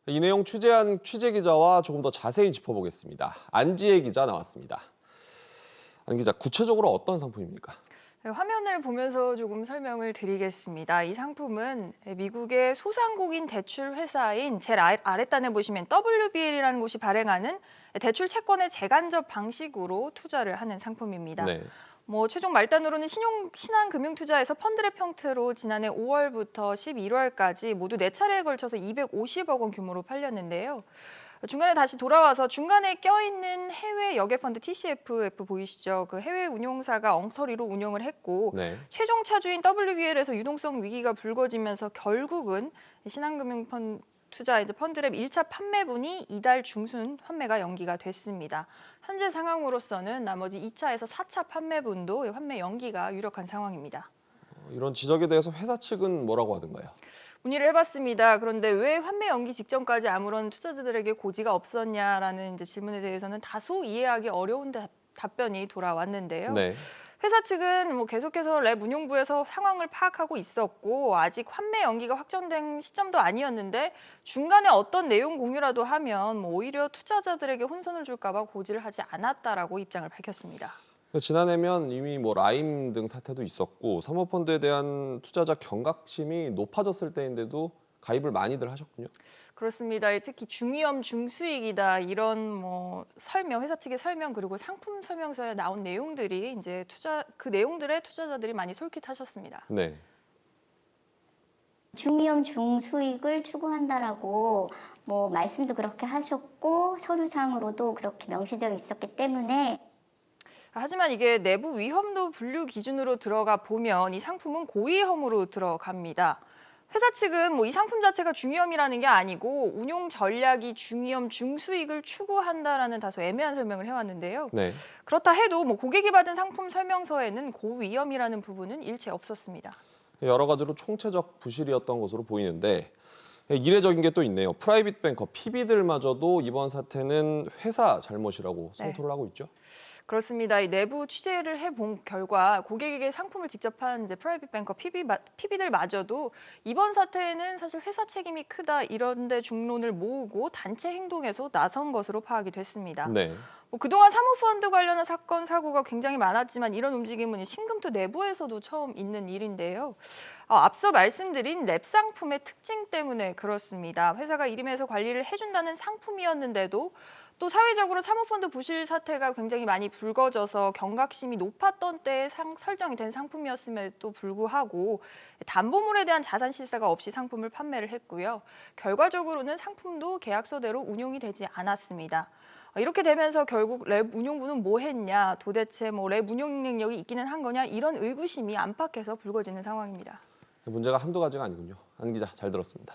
이 내용 취재한 취재기자와 조금 더 자세히 짚어보겠습니다. 안지혜 기자 나왔습니다. 안 기자, 구체적으로 어떤 상품입니까? 네, 화면을 보면서 조금 설명을 드리겠습니다. 이 상품은 미국의 소상공인 대출 회사인 제일 아랫단에 보시면 WBL이라는 곳이 발행하는 대출 채권의 재간접 방식으로 투자를 하는 상품입니다. 네. 최종 말단으로는 신한금융투자에서 펀드랩 형태로 지난해 5월부터 11월까지 모두 4차례에 걸쳐서 250억 원 규모로 팔렸는데요. 중간에 다시 돌아와서 중간에 껴있는 해외 여객펀드 TCFF 보이시죠? 그 해외 운용사가 엉터리로 운용을 했고 네. 최종 차주인 WBL에서 유동성 위기가 불거지면서 결국은 신한금융투자 펀드랩 1차 판매분이 이달 중순 판매가 연기가 됐습니다. 현재 상황으로서는 나머지 2차에서 4차 판매분도 판매 연기가 유력한 상황입니다. 이런 지적에 대해서 회사 측은 뭐라고 하던가요? 문의를 해봤습니다. 그런데 왜 판매 연기 직전까지 아무런 투자자들에게 고지가 없었냐라는 질문에 대해서는 다소 이해하기 어려운 답변이 돌아왔는데요. 네. 회사 측은 계속해서 랩 운용부에서 상황을 파악하고 있었고 아직 판매 연기가 확정된 시점도 아니었는데 중간에 어떤 내용 공유라도 하면 오히려 투자자들에게 혼선을 줄까 봐 고지를 하지 않았다라고 입장을 밝혔습니다. 지난해면 이미 라임 등 사태도 있었고 사모펀드에 대한 투자자 경각심이 높아졌을 때인데도 가입을 많이들 하셨군요. 그렇습니다. 특히 중위험 중수익이다 이런 설명, 회사 측의 설명 그리고 상품 설명서에 나온 내용들이 그 내용들에 투자자들이 많이 솔깃하셨습니다. 네. 중위험 중수익을 추구한다라고 말씀도 그렇게 하셨고 서류상으로도 그렇게 명시되어 있었기 때문에 하지만 이게 내부 위험도 분류 기준으로 들어가 보면 이 상품은 고위험으로 들어갑니다. 회사 측은 이 상품 자체가 중위험이라는 게 아니고 운용 전략이 중위험 중수익을 추구한다라는 다소 애매한 설명을 해왔는데요. 네. 그렇다 해도 고객이 받은 상품 설명서에는 고위험이라는 부분은 일체 없었습니다. 여러 가지로 총체적 부실이었던 것으로 보이는데 이례적인 게 또 있네요. 프라이빗 뱅커 PB들마저도 이번 사태는 회사 잘못이라고 성토를 하고 있죠. 그렇습니다. 이 내부 취재를 해본 결과 고객에게 상품을 직접 한 프라이빗 뱅커 PB들마저도 이번 사태에는 사실 회사 책임이 크다 이런 데 중론을 모으고 단체 행동에서 나선 것으로 파악이 됐습니다. 네. 그동안 사모펀드 관련한 사건, 사고가 굉장히 많았지만 이런 움직임은 신금투 내부에서도 처음 있는 일인데요. 앞서 말씀드린 랩 상품의 특징 때문에 그렇습니다. 회사가 이름에서 관리를 해준다는 상품이었는데도 또 사회적으로 사모펀드 부실 사태가 굉장히 많이 불거져서 경각심이 높았던 때에 설정이 된 상품이었음에도 불구하고 담보물에 대한 자산 실사가 없이 상품을 판매를 했고요. 결과적으로는 상품도 계약서대로 운용이 되지 않았습니다. 이렇게 되면서 결국 랩 운용부는 뭐 했냐, 도대체 랩 운용 능력이 있기는 한 거냐 이런 의구심이 안팎에서 불거지는 상황입니다. 문제가 한두 가지가 아니군요. 안 기자, 잘 들었습니다.